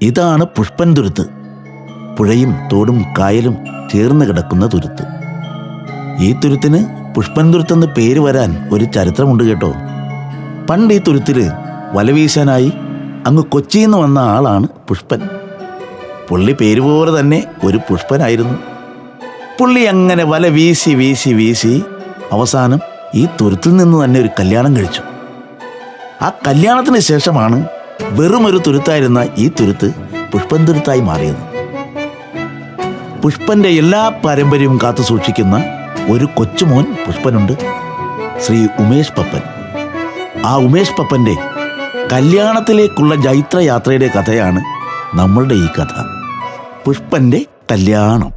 ഇതാണ് പുഷ്പൻ തുരുത്ത്. പുഴയും തോടും കായലും ചേർന്ന് കിടക്കുന്ന തുരുത്ത്. ഈ തുരുത്തിന് പുഷ്പൻ തുരുത്തെന്ന് പേര് വരാൻ ഒരു ചരിത്രമുണ്ട് കേട്ടോ. പണ്ട് ഈ തുരുത്തിൽ വലവീശാനായി അങ്ങ് കൊച്ചിയിൽ നിന്ന് വന്ന ആളാണ് പുഷ്പൻ. പുള്ളി പേര് പോലെ തന്നെ ഒരു പുഷ്പനായിരുന്നു. പുള്ളി അങ്ങനെ വല വീശി വീശി വീശി അവസാനം ഈ തുരുത്തിൽ നിന്ന് തന്നെ ഒരു കല്യാണം കഴിച്ചു. ആ കല്യാണത്തിന് ശേഷമാണ് വെറുമൊരു തുരുത്തായിരുന്ന ഈ തുരുത്ത് പുഷ്പൻ തുരുത്തായി മാറിയത്. പുഷ്പന്റെ എല്ലാ പാരമ്പര്യവും കാത്തു സൂക്ഷിക്കുന്ന ഒരു കൊച്ചുമോൻ പുഷ്പനുണ്ട്, ശ്രീ ഉമേഷ് പപ്പൻ. ആ ഉമേഷ് പപ്പന്റെ കല്യാണത്തിലേക്കുള്ള ജൈത്രയാത്രയുടെ കഥയാണ് നമ്മളുടെ ഈ കഥ, പുഷ്പന്റെ കല്യാണം.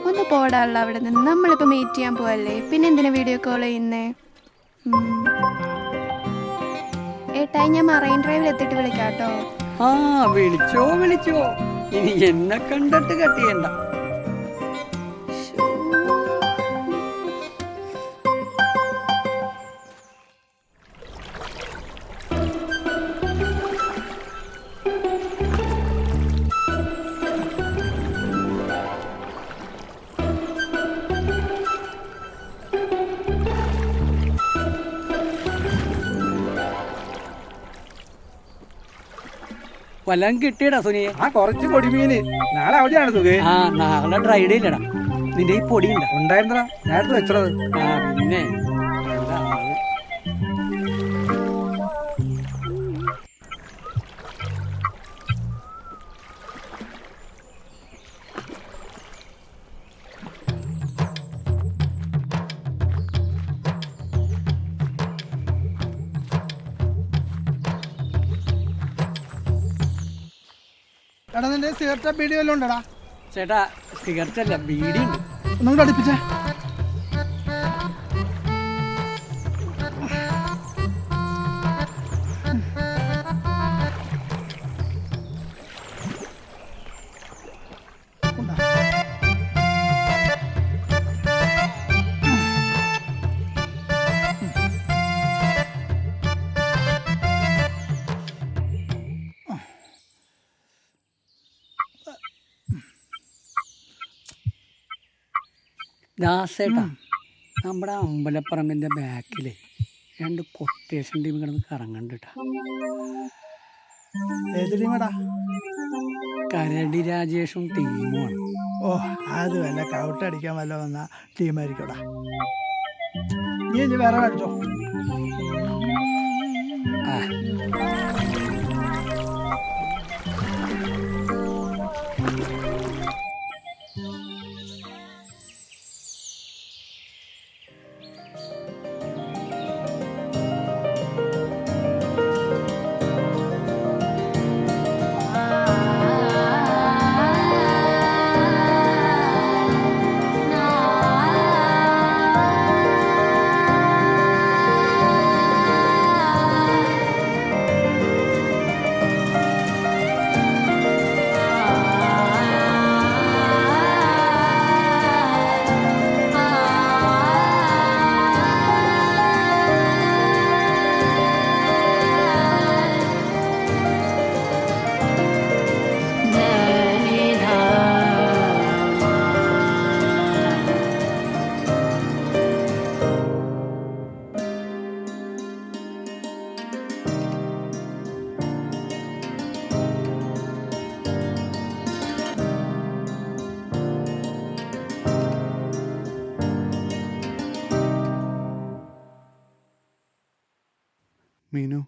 ഒന്ന് പോടാനുള്ള അവിടെ നിന്ന്. നമ്മളിപ്പോൾ മീറ്റ് ചെയ്യാൻ പോവല്ലേ, പിന്നെ എന്തിനാ വീഡിയോ കോൾ ചെയ്യുന്നേ? ഏട്ടായി, ഞാൻ മറൈൻ ഡ്രൈവിൽ എത്തിയിട്ട് വിളിക്കാം കേട്ടോ. ആ വിളിച്ചോ വിളിച്ചോ, ഇനി എന്നെ കണ്ടിട്ട് കട്ട് ചെയ്യണ്ട. വല്ലതും കിട്ടിയടാ സുനിയെ? ആ കുറച്ച് പൊടിമീന്. നാളെ അവധിയാണ് സുഖേ. ആ നാളെ ഡ്രൈ ഡേ ഇല്ലടാ. നിന്റെ ഈ പൊടി ഉണ്ട ഉണ്ടായിരുന്നടാ, നേരത്തെ വെച്ചത്. ആ പിന്നെ എടാ, നിന്റെ സിഗരറ്റ് ബീഡി വല്ലതും ഉണ്ടടാ? ചേട്ടാ, സിഗരറ്റ് അല്ല, ബീഡി ഉണ്ട്. ഒന്നും അടുപ്പിച്ചേ. ദാസേട്ടാ, നമ്മുടെ അമ്പലപ്പറമ്പിന്റെ ബാക്കിലെ 2 കൊട്ടേഷൻ ടീം കിടന്ന് കറങ്ങണ്ടിട്ടാ. ഏത് ടീമടാ? കരടി രാജേഷും ടീമുമാണ്. ഓ, അത് വല്ല കൗട്ടടിക്കാൻ വല്ല വന്ന ടീമായിരിക്കടാ. നീ ഇനി വേറെ അടിച്ചോ. ആ മീനു,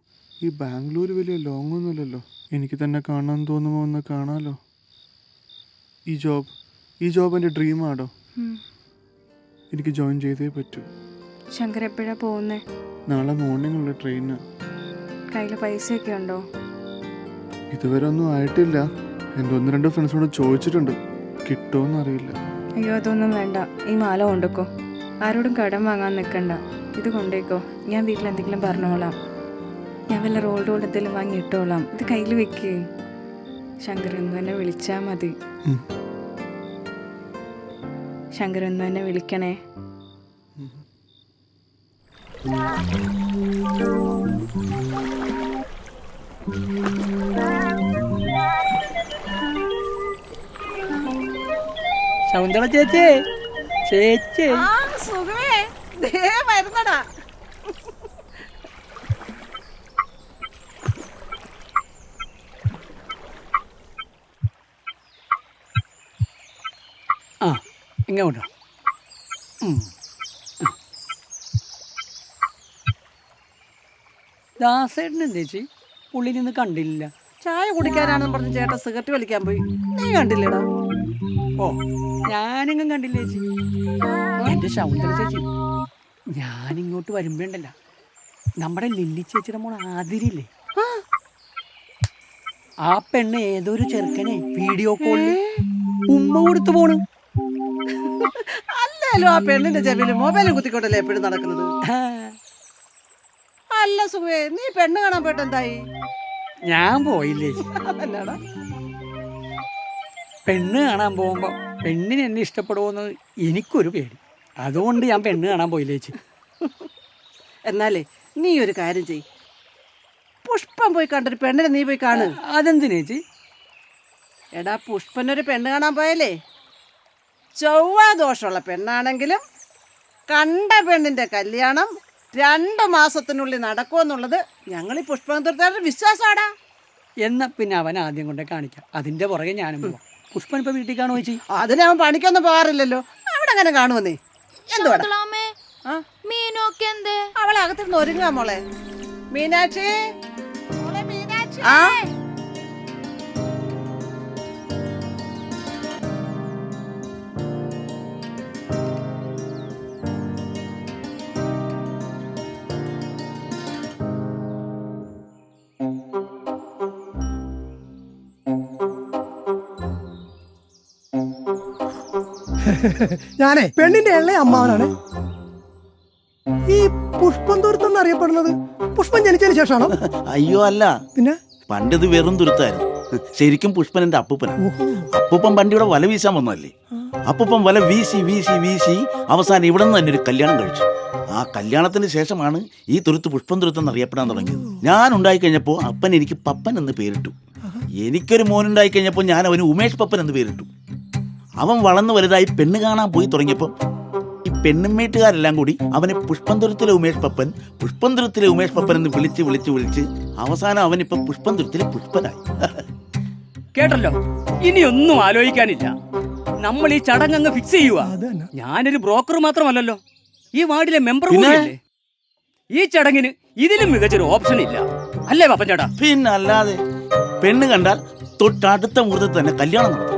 ഈ ബാംഗ്ലൂർ വലിയ ലോങ് ഒന്നുമില്ലല്ലോ. എനിക്ക് തന്നെ കാണാൻ തോന്നുമ്പോൾ ഒന്ന് കാണാലോ. ഈ ജോബ് എൻ്റെ ഡ്രീമാണോ. എനിക്ക് ജോയിൻ ചെയ്തേ പറ്റൂ. ശങ്കർ എപ്പോഴാ പോകുന്നേ? നാളെ മോർണിംഗ് ഉള്ള ട്രെയിന്. കയ്യിൽ പൈസയൊക്കെ ഉണ്ടോ? ഇതുവരെ ഒന്നും ആയിട്ടില്ല. എൻ്റെ 1-2 ഫ്രണ്ട്സിനോട് ചോദിച്ചിട്ടുണ്ട്, കിട്ടുമോയെന്നറിയില്ല. അയ്യോ അതൊന്നും വേണ്ട, ഈ മാല കൊണ്ടുക്കോ. ആരോടും കടം വാങ്ങാൻ നിൽക്കണ്ട, ഇത് കൊണ്ടേക്കോ. ഞാൻ വീട്ടിൽ എന്തെങ്കിലും പറഞ്ഞോളാം. ഞാൻ വല്ല റോൾഡ് എന്തെങ്കിലും വാങ്ങി ഇട്ടോളാം. ഇത് കയ്യിൽ വെക്കേ. ശങ്കർ എന്ന് എന്നെ വിളിച്ചാൽ മതി. ശങ്കർ എന്ന് എന്നെ വിളിക്കണേ. ശകുന്തള ചേച്ചി, ചേച്ചി വരുന്നടാ. ആ ഇങ്ങോട്ടോ. ദാസേട്ടൻ എന്താ ചേച്ചി പുള്ളി നിന്ന് കണ്ടില്ല? ചായ കുടിക്കാനാണെന്ന് പറഞ്ഞ് ചേട്ടൻ സിഗരറ്റ് വലിക്കാൻ പോയി. നീ കണ്ടില്ലടാ? ഓ ഞാനെങ്ങും കണ്ടില്ല ചേച്ചി. എന്റെ ശകുന്തള ചേച്ചി, ഞാനിങ്ങോട്ട് വരുമ്പോണ്ടല്ല നമ്മുടെ ലില്ലി ചേച്ചിയുടെ മോൾ ആതിരില്ലേ, ആ പെണ്ണ് ഏതൊരു ചെറുക്കനെ വീഡിയോ കോളിൽ ഉമ്മ കൊടുത്തു പോണു. അല്ലല്ലോ ആ പെണ്ണിന്റെ ചെവിയിൽ മൊബൈലും കുത്തിക്കൊണ്ടല്ലേ എപ്പോഴും നടക്കുന്നത്. അല്ല സുഖേ, നീ പെണ്ണ് കാണാൻ പോയിട്ട് എന്തായി? ഞാൻ പോയില്ലേ ചേച്ചി. അതല്ലടാ, പെണ്ണ് കാണാൻ പോകുമ്പോ പെണ്ണിന് എന്നെ ഇഷ്ടപ്പെടുമോന്ന് എനിക്കൊരു പേടി. അതുകൊണ്ട് ഞാൻ പെണ്ണ് കാണാൻ പോയില്ലേ ചേച്ചി. എന്നാലേ നീ ഒരു കാര്യം ചെയ്, പുഷ്പം പോയി കണ്ടൊരു പെണ്ണിനെ നീ പോയി കാണു. അതെന്തിനാ ചേച്ചി? എടാ, പുഷ്പനൊരു പെണ്ണ് കാണാൻ പോയാലേ ചൊവ്വാ ദോഷമുള്ള പെണ്ണാണെങ്കിലും കണ്ട പെണ്ണിന്റെ കല്യാണം 2 മാസത്തിനുള്ളിൽ നടക്കുമെന്നുള്ളത് ഞങ്ങൾ ഈ പുഷ്പനന്ദരുടെ വിശ്വാസമാടാ. എന്നാ പിന്നെ അവൻ ആദ്യം കൊണ്ടേ കാണിക്കാം, അതിന്റെ പുറകെ ഞാനും പോവാം. പുഷ്പൻ ഇപ്പൊ വീട്ടിൽ കാണുമോ ചേച്ചി? അതിന് അവൻ പണിക്കൊന്നും പോകാറില്ലല്ലോ, അവിടെ അങ്ങനെ കാണുമെന്നേ. എന്തുവാടാ? അവളെ അകത്തിരുന്ന് ഒരുങ്ങാ മോളെ. മീനാക്ഷി, ആ ഞാനേ പെണ്ണിന്റെ ഇളയ അമ്മാവനാണ്. ഈ പുഷ്പം തുരുത്തെന്ന് അറിയപ്പെടുന്നത് പുഷ്പം ജനിച്ചതിന് ശേഷമാണോ? അയ്യോ അല്ല, പിന്നെ പണ്ടിത് വെറും തുരുത്തായിരുന്നു. ശരിക്കും പുഷ്പൻ എന്റെ അപ്പൂപ്പനാണ്. അപ്പൂപ്പൻ പണ്ടിവിടെ വല വീശാൻ വന്നതല്ലേ. അപ്പൂപ്പൻ വല വീശി വീശി വീശി അവസാനം ഇവിടെ നിന്ന് തന്നെ ഒരു കല്യാണം കഴിച്ചു. ആ കല്യാണത്തിന് ശേഷമാണ് ഈ തുരുത്ത് പുഷ്പം തുരുത്തെന്ന് അറിയപ്പെടാൻ തുടങ്ങിയത്. ഞാൻ ഉണ്ടായി കഴിഞ്ഞപ്പോൾ അപ്പൻ എനിക്ക് പപ്പൻ എന്ന് പേരിട്ടു. എനിക്കൊരു മോനുണ്ടായി കഴിഞ്ഞപ്പോൾ ഞാൻ അവന് ഉമേഷ് പപ്പൻ എന്ന് പേരിട്ടു. അവൻ വളർന്നു വലുതായി പെണ്ണ് കാണാൻ പോയി തുടങ്ങിയപ്പോൾ ഈ പെണ്ണും വീട്ടുകാരെല്ലാം കൂടി അവനെ പുഷ്പന്തുരത്തിലെ ഉമേഷ് പപ്പൻ, പുഷ്പന്തുരത്തിലെ ഉമേഷ് പപ്പൻ എന്ന് വിളിച്ച് വിളിച്ച് വിളിച്ച് അവസാനം അവനിപ്പോ പുഷ്പന്തുരത്തിലെ പുഷ്പനായി. കേട്ടല്ലോ, ഇനിയൊന്നും ആലോചിക്കാനില്ല. നമ്മൾ ഈ ചടങ്ങ് ഫിക്സ് ചെയ്യുക. ഞാനൊരു ബ്രോക്കർ മാത്രമല്ലല്ലോ, ഈ വാർഡിലെ മെമ്പർ കൂടിയല്ലേ. ഈ ചടങ്ങിന് ഇതിലും മികച്ചൊരു ഓപ്ഷൻ ഇല്ല, അല്ലേ പപ്പൻ ചേട്ടാ? പിന്നല്ലാതെ, പെണ്ണ് കണ്ടാൽ തൊട്ടടുത്ത മുഹൂർത്തത്തിൽ തന്നെ കല്യാണം നടത്തും.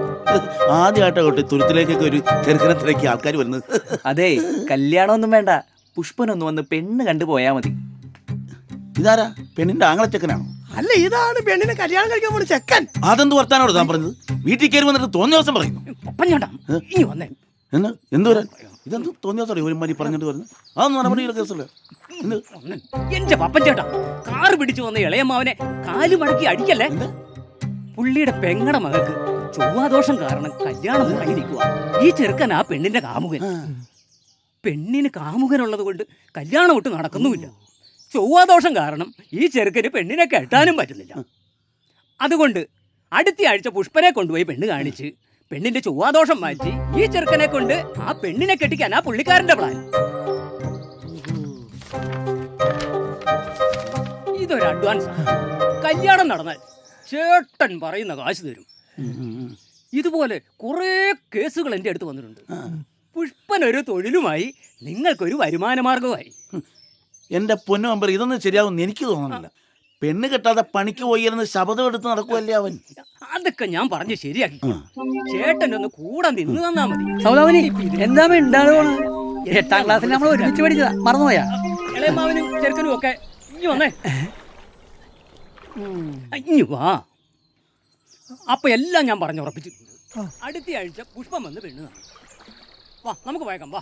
ആദ്യമായിട്ടോട്ടെ തുരുത്തിലേക്കൊക്കെ ഒരു ചെറുക്കനത്തിലേക്ക് ആൾക്കാർ വരുന്നത്. അതെ, കല്യാണമൊന്നും വേണ്ട, പുഷ്പനൊന്ന് വന്ന് പെണ്ണ് കണ്ടു പോയാ മതി. ഇതാരാ, പെണ്ണിന്റെ ആങ്ങളച്ചക്കനാണോ? അല്ല, ഇതാണ് പെണ്ണിനെ കല്യാണം കഴിക്കാൻ പോണ ചെക്കൻ. അതെന്ത് വർത്താനോട് താൻ പറഞ്ഞത്? വീട്ടിൽ കയറി വന്നിട്ട് തോന്നിയ ദിവസം പറയുന്നു. പപ്പൻ ചേട്ടാ ഇനി വന്നേ. എന്ത് വരാൻ? ഇതെന്ത് തോന്നിയ ദിവസം ഒരു മണി പറഞ്ഞിട്ട് പറഞ്ഞു. അതൊന്നും നടപടിയുള്ള കേസല്ലേ. എന്റെ പപ്പൻ ചേട്ടാ, കാറ് പിടിച്ചു വന്ന ഇളയമ്മാവനെ കാല് മടക്കി അടിക്കല്ലേ. പുള്ളിയുടെ പെങ്ങടെ മകൾക്ക് ചൊവ്വാദോഷം കാരണം കല്യാണം മുടങ്ങി നിൽക്കുക. ഈ ചെറുക്കൻ ആ പെണ്ണിന്റെ കാമുകൻ. പെണ്ണിന് കാമുകനുള്ളത് കൊണ്ട് കല്യാണം ഒട്ട് നടക്കുന്നുമില്ല. ചൊവ്വാദോഷം കാരണം ഈ ചെറുക്കന് പെണ്ണിനെ കെട്ടാനും പറ്റുന്നില്ല. അതുകൊണ്ട് അടുത്ത ആഴ്ച പുഷ്പനെ കൊണ്ടുപോയി പെണ്ണ് കാണിച്ച് പെണ്ണിന്റെ ചൊവ്വാദോഷം മാറ്റി ഈ ചെറുക്കനെ കൊണ്ട് ആ പെണ്ണിനെ കെട്ടിക്കാൻ ആ പുള്ളിക്കാരന്റെ പ്ലാൻ. ഇതൊരു അഡ്വാൻസ്. കല്യാണം നടന്നാൽ ചേട്ടൻ പറയുന്ന കാശ് തരും. ഇതുപോലെ കുറെ കേസുകൾ എൻ്റെ അടുത്ത് വന്നിട്ടുണ്ട്. പുഷ്പനൊരു തൊഴിലുമായി, നിങ്ങൾക്കൊരു വരുമാന മാർഗമായി. എൻ്റെ പൊന്നു മെമ്പർ, ഇതൊന്നും ശരിയാവുമെന്ന് എനിക്ക് തോന്നുന്നില്ല. പെണ്ണ് കെട്ടാതെ പണിക്ക് പോയിരുന്ന് ശബ്ദം എടുത്ത് നടക്കുമല്ലേ അവൻ. അതൊക്കെ ഞാൻ പറഞ്ഞ് ശരിയാക്കി. ചേട്ടൻ ഒന്ന് കൂടെ നിന്ന് തന്നാ മതി. സൗദാമിനി എന്താ ഉണ്ടാകും? 8ാം ക്ലാസ്സിൽ നമ്മൾ ഒരുമിച്ച് പഠിച്ചതാ, മറന്നുപോയാ? ഇളയമാവനും ചെറുക്കനും ഒക്കെ ഇനി വന്നേ, ഇനി വാ. അപ്പൊ എല്ലാം ഞാൻ പറഞ്ഞുറപ്പിച്ചിട്ടുണ്ട്. അടുത്ത ആഴ്ച പുഷ്പം വന്ന് പെണ്ണ് കാണും. വാ നമുക്ക് പോയേക്കാം, വാ.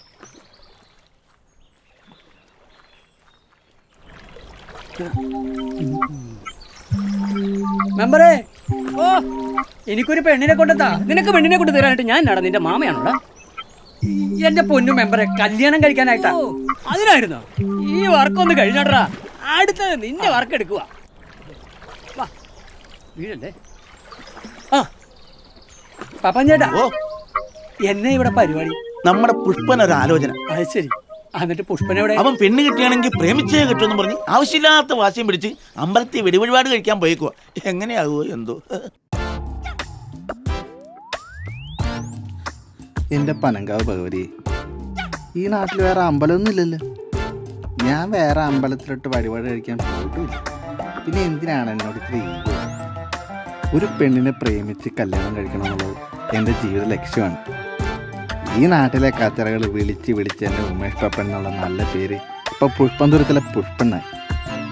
മെമ്പറേ, ഓ എനിക്കൊരു പെണ്ണിനെ കൊണ്ടെത്താ. നിനക്ക് പെണ്ണിനെ കൊണ്ട് തരാനായിട്ട് ഞാൻ നാടാ, നിന്റെ മാമയാണോടാ? എന്റെ പൊന്നു മെമ്പറെ, കല്യാണം കഴിക്കാനായിട്ടാ. ഓ, അതിനായിരുന്നോ? ഈ വർക്കൊന്ന് കഴിഞ്ഞോടാ, അടുത്തത് നിന്റെ വർക്ക് എടുക്കുക. വാ, വീഴല്ലേ. ആ പാപ്പൻ ചേട്ടാ, ഓ, എന്നെ ഇവിടെ പരിപാടി. നമ്മുടെ പുഷ്പനൊരാലോചന. അത് ശരി. എന്നിട്ട് പുഷ്പനെവിടെ? അവൻ പെണ്ണ് കിട്ടിയാണെങ്കിൽ പ്രേമിച്ചേ കിട്ടുമെന്ന് പറഞ്ഞ് ആവശ്യമില്ലാത്ത വാശിയും പിടിച്ച് അമ്പലത്തിൽ വെടിവഴിപാട് കഴിക്കാൻ പോയേക്കുക. എങ്ങനെയാകുമോ എന്തോ. എൻ്റെ പനങ്കാവ് ഭഗവതി, ഈ നാട്ടിൽ വേറെ അമ്പലമൊന്നും ഇല്ലല്ലോ. ഞാൻ വേറെ അമ്പലത്തിലോട്ട് വഴിപാട് കഴിക്കാൻ പോയിട്ടില്ല. പിന്നെ എന്തിനാണ് എന്നോട് ഇത്ര ഈഗോ? ഒരു പെണ്ണിനെ പ്രേമിച്ച് കല്യാണം കഴിക്കണം എന്നുള്ളത് എൻ്റെ ജീവിത ലക്ഷ്യമാണ്. ഈ നാട്ടിലെ കച്ചറകൾ വിളിച്ച് വിളിച്ച് എൻ്റെ ഉമേഷ് പപ്പൻ എന്നുള്ള നല്ല പേര് ഇപ്പോൾ പുഷ്പന്തുരത്തിലെ പുഷ്പണ്ണായി.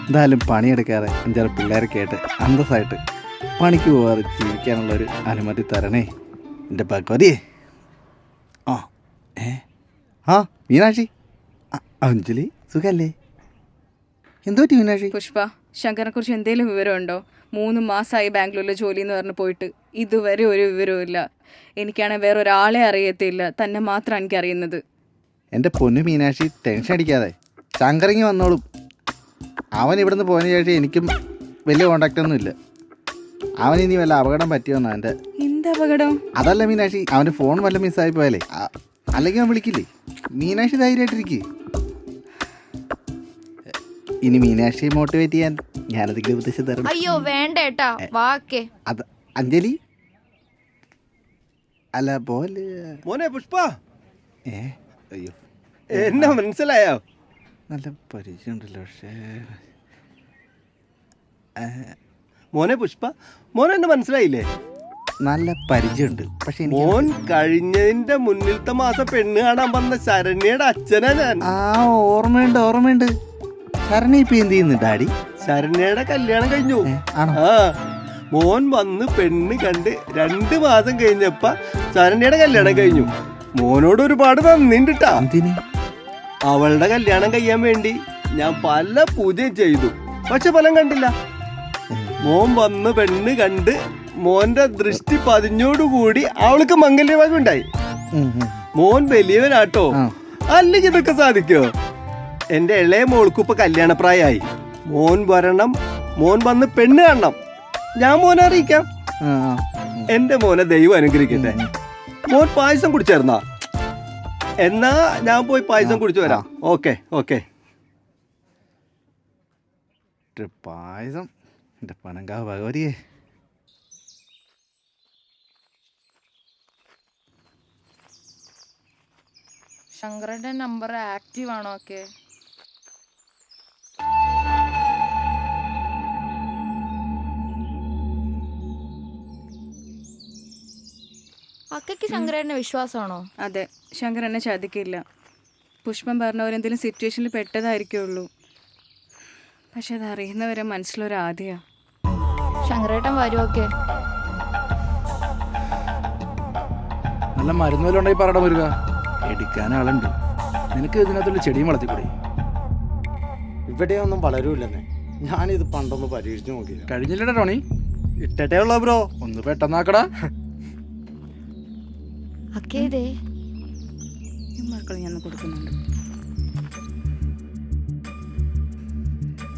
എന്തായാലും പണിയെടുക്കാതെ 5-6 പിള്ളേരെ കേട്ട് അന്തസ്സായിട്ട് പണിക്ക് പോകാതെ ജീവിക്കാനുള്ളൊരു അനുമതി തരണേ എൻ്റെ ഭഗവതിയെ. ആ മീനാക്ഷി, അഞ്ജലി, സുഖല്ലേ? എന്തോ മീനാക്ഷി? പുഷ്പ, ശങ്കറിനെ കുറിച്ച് എന്തെങ്കിലും വിവരമുണ്ടോ? 3 മാസമായി ബാംഗ്ലൂരിൽ ജോലി എന്ന് പറഞ്ഞ് പോയിട്ട് ഇതുവരെ ഒരു വിവരവും ഇല്ല. എനിക്കാണെങ്കിൽ വേറെ ഒരാളെ അറിയത്തില്ല, തന്നെ മാത്രമാണ് എനിക്കറിയുന്നത്. എൻ്റെ പൊന്നു മീനാക്ഷി, ടെൻഷൻ അടിക്കാതെ, ശങ്കറിങ്ങി വന്നോളും. അവൻ ഇവിടുന്ന് പോയതിനു ശേഷം എനിക്കും വലിയ കോണ്ടാക്റ്റ് ഒന്നും ഇല്ല. അവൻ ഇനി വല്ല അപകടം പറ്റിയോന്നാ എൻ്റെ. എന്താ അപകടം? അതല്ല മീനാക്ഷി, അവൻ്റെ ഫോൺ വല്ല മിസ്സായി പോയാലേ, അല്ലെങ്കിൽ അവൻ വിളിക്കില്ലേ. മീനാക്ഷി ധൈര്യമായിട്ടിരിക്കേ. ഇനി മീനാക്ഷിയെ മോട്ടിവേറ്റ് ചെയ്യാൻ ഞാനതെങ്കിലും ഉപദേശം തരണം. അയ്യോ വേണ്ട ഏട്ടാ, വാക്കേ. അത് അഞ്ജലി അല്ല പോലെ. മോനെ പുഷ്പ, അയ്യോ എന്നെ മനസ്സിലായോ? നല്ല പരിചയം ഉണ്ടല്ലോ. പക്ഷേ മോനെ പുഷ്പ, മോനെ എന്നെ മനസ്സിലായില്ലേ? നല്ല പരിചയമുണ്ട്. പക്ഷെ മോൻ കഴിഞ്ഞതിന്റെ മുന്നിലത്തെ മാസം പെണ്ണ് കാണാൻ വന്ന ശരണ്യയുടെ അച്ഛനാ ഞാൻ. ഓർമ്മയുണ്ട്. ശരണ്യ ഇപ്പൊ എന്ത് ചെയ്യുന്നു ഡാഡി? ശരണ്യയുടെ കല്യാണം കഴിഞ്ഞു. ആണോ? ആ, മോൻ വന്ന് പെണ്ണ് കണ്ട് 2 മാസം കഴിഞ്ഞപ്പ ശരണ്യയുടെ കല്യാണം കഴിഞ്ഞു. മോനോട് ഒരുപാട് നന്ദിണ്ടിട്ടാ. അവളുടെ കല്യാണം കഴിയാൻ വേണ്ടി ഞാൻ പല പൂജയും ചെയ്തു, പക്ഷെ ഫലം കണ്ടില്ല. മോൻ വന്ന് പെണ്ണ് കണ്ട് മോന്റെ ദൃഷ്ടി പതിഞ്ഞോടുകൂടി അവൾക്ക് മംഗല്യഭാഗ്യം ഉണ്ടായി. മോൻ വലിയവനാട്ടോ, അല്ലെങ്കിൽ ഇതൊക്കെ സാധിക്കോ? എന്റെ ഇളയ മോൾക്ക് ഇപ്പൊ കല്യാണപ്രായമായി. മോൻ വരണം, മോൻ വന്ന് പെണ്ണ് കാണണം. ഞാൻ മോനെ അറിയിക്കാം. എന്റെ മോനെ ദൈവം അനുഗ്രഹിക്കട്ടെ. മോൻ പായസം കുടിച്ചായിരുന്നാ? എന്നാ ഞാൻ പോയി പായസം കുടിച്ചു വരാം. ഓക്കെ. പായസം എൻ്റെ പനങ്കാവ് ഭഗവതിയെ. ശങ്കറിന്റെ നമ്പർ ആക്റ്റീവ് ആണോ? ഒക്കെ അക്കയ്ക്ക് ശങ്കരേട്ടനെ വിശ്വാസമാണോ? അതെ, ശങ്കർ എന്നെ ചതിക്കില്ല. പുഷ്പം പറഞ്ഞവരെന്തെങ്കിലും സിറ്റുവേഷനിൽ പെട്ടതായിരിക്കുള്ളൂ. പക്ഷെ അത് അറിയുന്നവരെ മനസ്സിലൊരാദ്യ. ശങ്കരേട്ടൻ വരുമൊക്കെ. നല്ല മരുന്ന് വല്ല ഉണ്ടായി പറയണം വരിക. എടുക്കാൻ ആളുണ്ട്. നിനക്ക് ഇതിനകത്തുള്ള ചെടിയും വളർത്തിക്കൂടെ? ഇവിടെയൊന്നും വളരൂല്ലെന്നേ. ഞാനിത് പണ്ടൊന്ന് പരീക്ഷിച്ചു നോക്കി. കഴിഞ്ഞില്ലടാ ടോണി? ഇട്ടേ ഉള്ള ബ്രോ. ഒന്ന് പെട്ടെന്നാക്കടാ. മക്കളെ ഞാൻ കൊടുക്കുന്നുണ്ട്.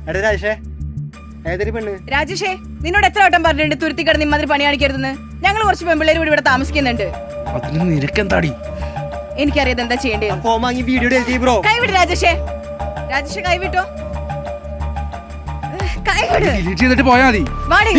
എടാ രാജേഷേ, ഏതൊരു പെണ്ണ്? രാജേഷേ, നിന്നോട് എത്ര വട്ടം പറഞ്ഞിട്ടുണ്ട് തുരുത്തി കിടന്ന് ഇമാതിരി പണി കാണിക്കരുതെന്ന്? ഞങ്ങൾ കുറച്ച് പെൺപിള്ളേർ കൂടി ഇവിടെ താമസിക്കുന്നുണ്ട്. അതിന് നിനക്കെന്താടി? എനിക്കറിയാതെ എന്താ ചെയ്യേണ്ടത്. ഫോം വാങ്ങി വീഡിയോ ബ്രോ. കൈവിട് രാജേഷേ. രാജേഷേ കൈവിട്ടോ. കൈവിട്. ഡിലീറ്റ് ചെയ്തിട്ട് പോയാ മതി. വാടി.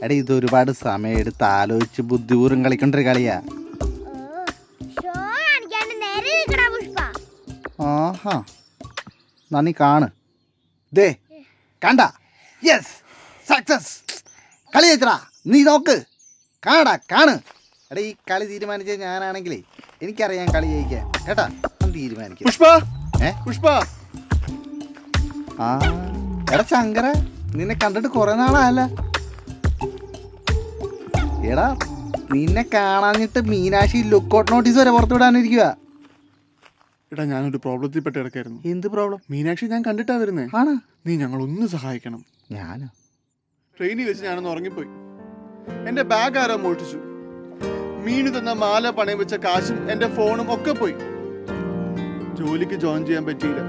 എടാ ഇത് ഒരുപാട് സമയം എടുത്ത് ആലോചിച്ച് ബുദ്ധിപൂർവ്വം കളിക്കൊണ്ടൊരു കളിയാ. ആഹാ എന്നാ നീ കാണ്. ദേ കണ്ട, യെസ് സക്സസ്. കളി ജയിച്ചടാ, നീ നോക്ക്, കാണടാ കാണ്. എടാ ഈ കളി തീരുമാനിച്ച ഞാനാണെങ്കിലേ എനിക്കറിയാം കളി ജയിക്കാൻ കേട്ടാ. തീരുമാനിക്കും. പുഷ്പ പുഷ്പ. ആ എടാ ശങ്കര, നിന്നെ കണ്ടിട്ട് കുറെ നാളായല്ല. എടാ നിന്നെ കാണാഞ്ഞിട്ട് മീനാക്ഷി ലുക്കൗട്ട് നോട്ടീസ് വരെ പുറത്തു വിടാനിരിക്കുക. എടാ ഞാനൊരു പ്രോബ്ലത്തിൽ പെട്ട് കിടക്കായിരുന്നു. എന്ത് പ്രോബ്ലം? മീനാക്ഷി ഞാൻ കണ്ടിട്ടാ വരുന്നേ. ആണ്. നീ ഞങ്ങളൊന്ന് സഹായിക്കണം. ഞാനോ? ട്രെയിനിൽ വെച്ച് ഞാനൊന്ന് ഉറങ്ങിപ്പോയി. എന്റെ ബാഗ് ആരോ മോഷ്ടിച്ചു. മീനു തന്ന മാല പണയം വെച്ച കാശും എന്റെ ഫോണും ഒക്കെ പോയി. ജോലിക്ക് ജോയിൻ ചെയ്യാൻ പറ്റിയില്ല.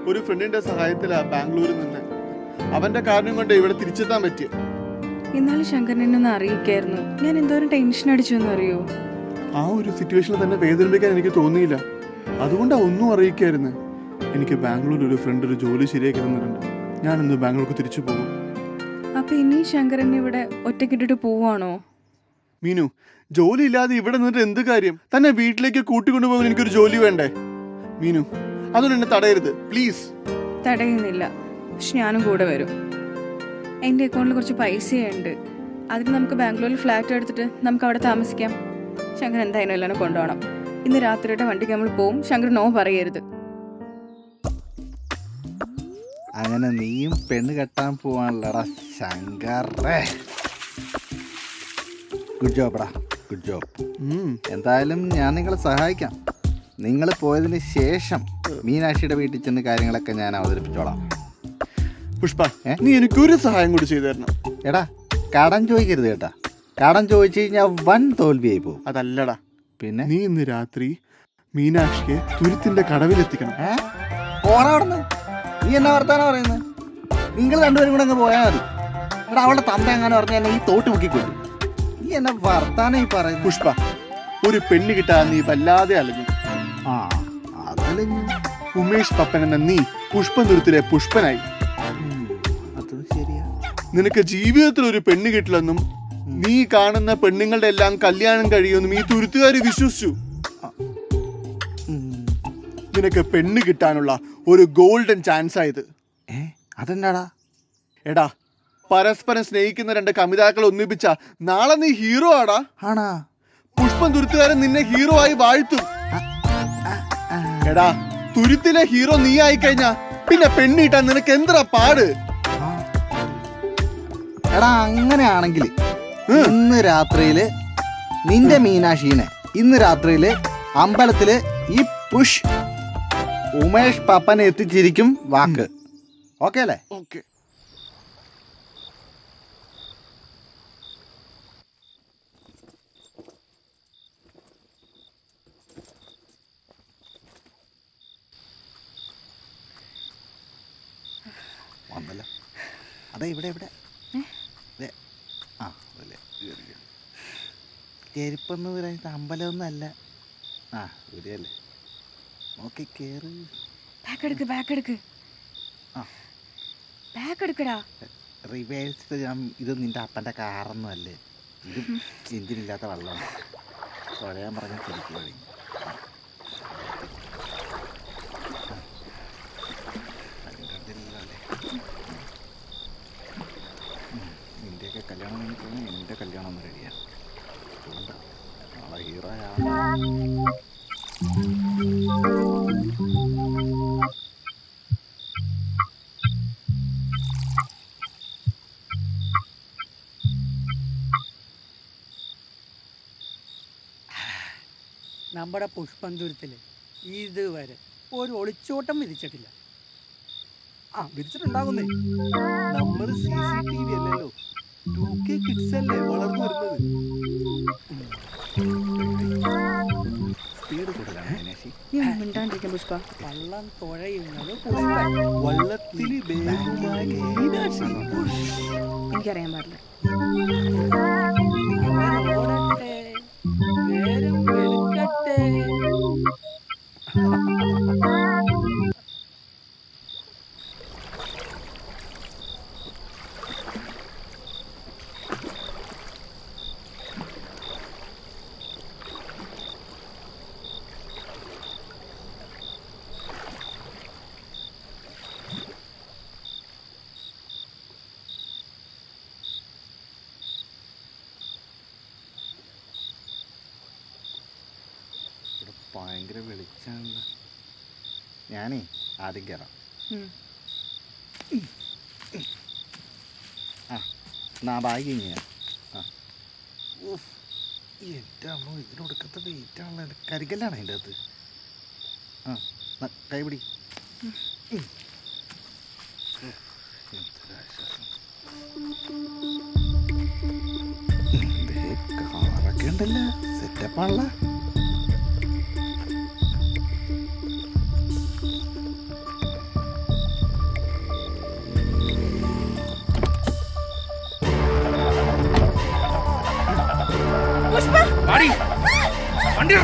ഒരു ഫ്രണ്ടിന്റെ സഹായത്തിലാ ബാംഗ്ലൂരിൽ നിന്ന്. അവന്റെ കാരണം കൊണ്ട് ഇവിടെ തിരിച്ചെത്താൻ പറ്റിയ. എന്നാലും ശങ്കരനെ ഒന്ന് അറിയിക്കായിരുന്നു. ഞാൻ എന്തോരം ടെൻഷൻ അടിച്ചു എന്നറിയോ? ആ ഒരു സിറ്റുവേഷനിൽ തന്നെ വേദനിപ്പിക്കാൻ എനിക്ക് തോന്നിയില്ല. അതുകൊണ്ടാ ഒന്നും അറിയിക്കായിരുന്നു. എനിക്ക് ബാംഗ്ലൂരിൽ ഒരു ഫ്രണ്ട് ഒരു ജോലി ശരിയാക്കി തന്നിട്ടുണ്ട്. ഞാൻ ഇന്ന് ബാംഗ്ലൂർക്ക് തിരിച്ചു പോകും. അപ്പൊ ഇനി ശങ്കരനെ ഇവിടെ ഒറ്റക്കിട്ടിട്ട് പോവാണോ? മീനു, ജോലി ഇല്ലാതെ ഇവിടെ നിന്നിട്ട് എന്ത് കാര്യം? തന്നെ വീട്ടിലേക്ക് കൂട്ടിക്കൊണ്ടുപോകാൻ എനിക്കൊരു ജോലി വേണ്ടേ? മീനു, അതൊന്നും എന്നെ തടയരുത് പ്ലീസ്. തടയുന്നില്ല, പക്ഷെ ഞാനും കൂടെ വരും. എൻ്റെ അക്കൗണ്ടിൽ കുറച്ച് പൈസയുണ്ട്. അതിന് നമുക്ക് ബാംഗ്ലൂരിൽ ഫ്ലാറ്റ് എടുത്തിട്ട് നമുക്ക് അവിടെ താമസിക്കാം. ശങ്കർ എന്തായാലും എല്ലാം കൊണ്ടുപോകണം. ഇന്ന് രാത്രിയുടെ വണ്ടിക്ക് നമ്മൾ പോവും. ശങ്കർ നോ പറയരുത്. അങ്ങനെ നീയും പെണ്ണ് കെട്ടാൻ പോവാണല്ലടാ ശങ്കറേ. ഗുഡ് ജോബ് ടാ, ഗുഡ് ജോബ്. എന്തായാലും ഞാൻ നിങ്ങളെ സഹായിക്കാം. നിങ്ങൾ പോയതിന് ശേഷം മീനാക്ഷിയുടെ വീട്ടിൽ ചെന്ന് കാര്യങ്ങളൊക്കെ ഞാൻ അവതരിപ്പിച്ചോളാം. പുഷ്പ, നീ എനിക്കൊരു സഹായം കൂടി ചെയ്തു തരണം. എടാ കടം ചോദിക്കരുത് കേട്ടാ. കടം ചോദിച്ചു കഴിഞ്ഞാൽ വൻ തോൽവിയായി പോകും. അതല്ലടാ, പിന്നെ നീ ഇന്ന് രാത്രി മീനാക്ഷിയെ തുരുത്തിന്റെ കടവിലെത്തിക്കണം. ഓടാവിടുന്ന്. നീ എന്നാ വർത്താനം പറയുന്നത്? നിങ്ങൾ രണ്ടുപേരും കൂടെ അങ്ങ് പോയാൽ മതി. എടാ അവളുടെ തന്ത എങ്ങനെ പറഞ്ഞാൽ എന്നെ ഈ തോട്ട് മുക്കിക്കൊല്ലും. നീ എന്നെ വർത്താനം ഈ പറയുന്നത്? പുഷ്പ, ഒരു പെണ്ണ് കിട്ടാൻ നീ വല്ലാതെ അലഞ്ഞു. ആ അതലഞ്ഞു. ഉമേഷ് പപ്പൻ എന്ന നീ പുഷ്പം തുരുത്തിലെ പുഷ്പനായി. അത് ശരിയാ. നിനക്ക് ജീവിതത്തിൽ ഒരു പെണ്ണ് കിട്ടില്ലെന്നും നീ കാണുന്ന പെണ്ണുങ്ങളുടെ എല്ലാം കല്യാണം കഴിയുമെന്നും ഈ തുരുത്തുകാര് വിശ്വസിച്ചു. നിനക്ക് പെണ്ണ് കിട്ടാനുള്ള ഒരു ഗോൾഡൻ ചാൻസ് ആയത്. അതെന്നാടാ? എടാ, പരസ്പരം സ്നേഹിക്കുന്ന രണ്ട് കമിതാക്കളെ ഒന്നിപ്പിച്ച നാളെ നീ ഹീറോ ആടാ. ആണാ? പുഷ്പം തുരുത്തുകാരൻ നിന്നെ ഹീറോ ആയി വാഴ്ത്തും. എടാ, തുരുത്തിലെ ഹീറോ നീ ആയിക്കഴിഞ്ഞാ പിന്നെ പെണ്ണ് കിട്ടാൻ നിനക്ക് എന്താ പാട്? എടാ അങ്ങനെയാണെങ്കിൽ ഇന്ന് രാത്രിയില് നിന്റെ മീനാക്ഷീനെ ഇന്ന് രാത്രിയില് അമ്പലത്തില് ഈ പുഷ് ഉമേഷ് പപ്പനെ എത്തിച്ചിരിക്കും. വാക്ക് ഓക്കെ അല്ലേ? ഓക്കെ. വന്നല്ലോ. അതെ ഇവിടെ ഇവിടെ ചെരുപ്പെന്ന് പറയുന്നത് അമ്പലമൊന്നും അല്ല. ആ ഇവിടെയല്ലേ? നോക്കി കേറ്. റിവേഴ്സ്. ഇത് നിന്റെ അപ്പൻ്റെ കാറൊന്നും അല്ലേ. ഇത് എഞ്ചിനില്ലാത്ത വെള്ളമാണ്. തുഴയാൻ പറഞ്ഞ ശരിക്കും വഴി. നിൻ്റെയൊക്കെ കല്യാണം കഴിഞ്ഞിട്ടാണ് എൻ്റെ കല്യാണം ഒന്ന് റെഡിയാണ്. അതുകൊണ്ട് നാളെ ഹീറോയാണ്. നമ്മുടെ പുഷ്പം തുരുത്തിൽ ഇതുവരെ ഒരു ഒളിച്ചോട്ടം വിധിച്ചിട്ടില്ല. ആ വിരിച്ചിട്ടുണ്ടാകുന്നേ. നമ്മൾ CCTV അല്ലല്ലോ, 2K കിഡ്സ് അല്ലേ വളർന്നു വരുന്നത്. സ്പീഡ് കൂടുതലാണ് മീനാക്ഷി. നീ ഒന്നും മിണ്ടാണ്ടിരിക്കും പുഷ്പ. വള്ളം തുഴയുന്നത് പുഷ്പം. വള്ളത്തിൽ എനിക്കറിയാൻ പാടില്ല. അവരോടട്ടെ, നേരം വെളുക്കട്ടെ. ഭയങ്കര വെളിച്ചാണല്ലോ. ഞാനേ ആദ്യം കയറാം. ആ എന്നാ ബാഗ് കഴിഞ്ഞ എൻ്റെ അമ്മ ഇതിനൊടുക്കത്തെ വെയിറ്റ് ആണല്ലോ. കരികല്ലാണ് അതിൻ്റെ അകത്ത്. ആ കൈപിടി. കാറൊക്കെ ഉണ്ടല്ലോ, സെറ്റപ്പാണല്ലോ. വണ്ടി